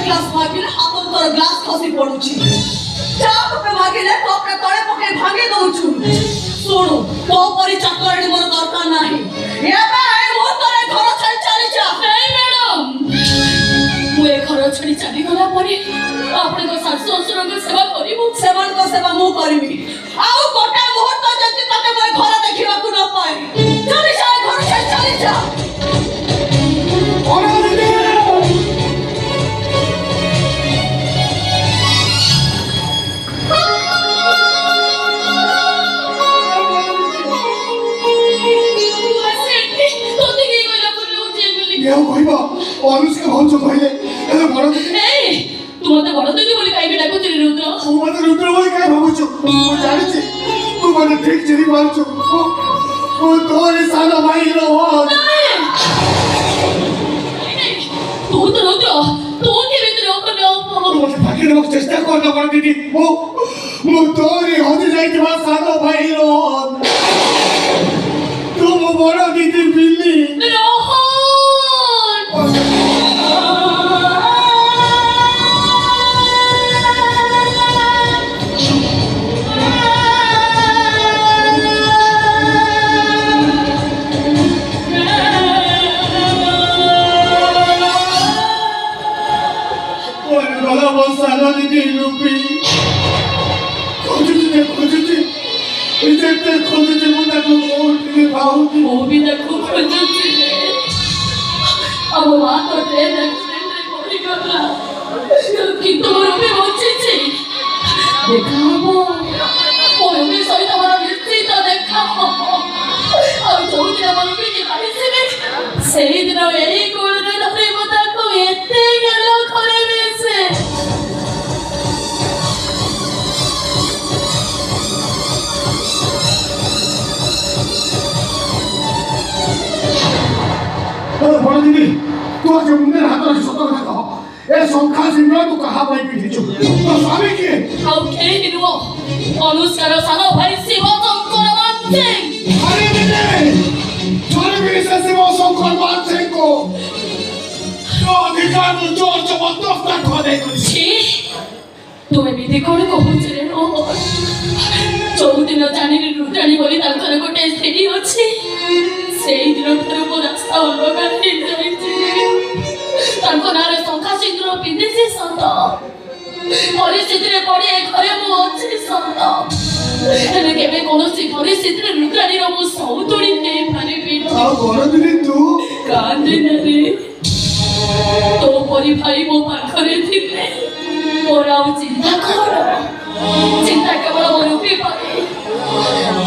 glass মাগিলে হাত তোর glass খসি পড়ুছি চা কপে মাগিলে কপটা তଳେ পকাই ভাঙি দউছু শুনো তো পরি চাকরানি মোর দরকার নাই এবে এই মুহূর্তে ঘর ছাড়ি চালি যা এই ম্যাডাম মু এ ঘর ছাড়ি চালি গলা পরে আপনার শাশু শ্বশুরଙ୍କ সেবা করিবু সেମାନଙ୍କ সেবা মু করিবি আউ গোটা মুহূর্ত যদি তাতে মই ঘর দেখিବାକୁ ন পাই চালি যা ঘর ছাড়ি চালি যা अनुष्का भाउज कहले एले बड़ दिदी ए तू मते बड़ दिदी बोली काई बेटा को तेरे रुद्र तू मते रुद्र बोली काई भाबुछु मु जानि छी तू मते ठीक चिनी मारछु ओ तोरे साला भाई रो तू तो रुद्र तू के भीतर ओकनो मते भागी रो चेष्टा कर न बड़ दिदी मु तोरे होजे जाइतबा साला भाई रो तू मो बड़ दिदी बिल्ली साला दीदी रूपी खोजुची इजेते खोजुची मुता को ओटी भाऊती वो भी देखो खोजुची अब बात तो ट्रेन एक्सीडेंट रे कोडी करला किंतु रूपी बचिची देखाबो ओ रूपी सहित हमरा निश्चित देखाबो और जोदी हमर रूपी के आइसिबे सेही दिन एही कोड रे धरे मता को एते गेलो करे बेसे बड़ दीदी तू आज मुंडे हाथ रख सत कथा कह ए संख्या सिंह तू कहा भाई पिटिछु तो स्वामी के हाउ के दिनो अनुष्कार सानो भाई शिव शंकर मान सिंह अरे बेटे छोरे भी से शिव शंकर मान सिंह को तो अधिकार में जोर जबरदस्त खा दे छी तुमे विधि कोन कहू रे हो चौदिन जानिनी रुद्राणी बोली तांकर गोटे स्त्री अछि सेही दिन ठाରୁ ମୋ ରାସ୍ତା ଅଲଗା ହେଇଯାଇଛି ତାଙ୍କ ନାଁରେ ଶଙ୍ଖା ସିନ୍ଦୁର ପିନ୍ଧିଛି ସତ ପରିସ୍ଥିତିରେ ପଡ଼ି ଏ ଘରେ ମୁଁ ଅଛି ସତ ହେଲେ କେବେ କୌଣସି ପରିସ୍ଥିତିରେ ରୁଦ୍ରାଣୀର ମୁଁ ସଉତୁଣୀ ହେଇପାରିବି ଆଉ ବଡ଼ ଦିଦି ତୁ କାନ୍ଦିନରେ ତୋ ପରି ଭାଇ ମୋ ପାଖରେ ଥିଲେ ମୋର ଆଉ ଚିନ୍ତା କର ଚିନ୍ତା କେବଳ ମୋ ରୂପୀ ପାଇଁ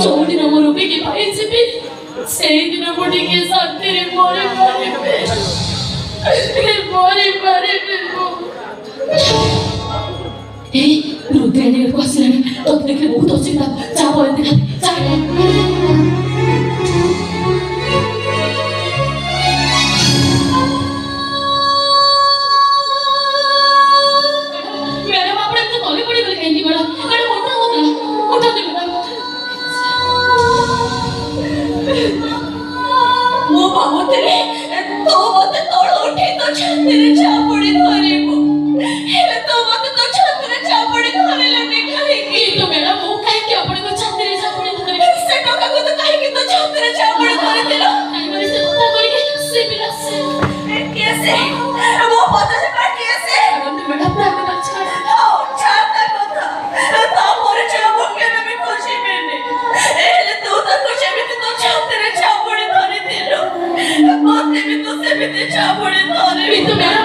ଯୋଉଦିନ ମୋ ରୂପୀକି ପାଇଯିବି সেই দিন মোটিকে শান্তিরে মরে পারিবে এই রুদ্রাণীর কসলেন তো দেখে বহুত অচিন্তা চা বলে দেখা চা ম্যাডাম আপনি তো তলে পড়ে গেলে কেন ম্যাডাম ওটা দে ম্যাডাম ମୋ ଭାବୁଥିଲି ତୁ ମତେ ତଳ ଉଠେଇ ତୋ ଛାତିରେ ଚାପୁଡ଼ି ଧରିବୁ ହେଲେ ତୁ ମତେ ତୋ ଛାତିରେ ଚାପୁଡ଼ି ଧରିଲୁନି କାହିଁକି ତ ମ୍ୟାଡାମ ମୁଁ କାହିଁକି ଆପଣଙ୍କ ଛାତିରେ ଚାପୁଡ଼ି ଧରିବି ସେ ଟଙ୍କାକୁ ତ କାହିଁକି ତୋ ଛାତିରେ ଚାପୁଡ଼ି ଧରିଥିଲ କାହିଁକି ସେ କଥା କରିକି ସେ ପିଲା ସେ କିଏ ସେ ମୋ ପଚାରେ ପା କିଏ ସେ ମ୍ୟାଡାମ ରାଗ ଛାଡ଼ ତା କଥା ତା ପରିଚୟ ମୁଁ କେବେ ବି ଖୋଜିବିନି ହେଲେ ତୁ ତାକୁ ଯେମିତି ତୋ ଛାତିରେ ଚାପୁଡ଼ି ଧରିଥିଲୁ ମତେ ବି ତୁ ସେମିତି ଚାପୁଡ଼ି ଧରିବି ତୁ ମ୍ୟାଡାମ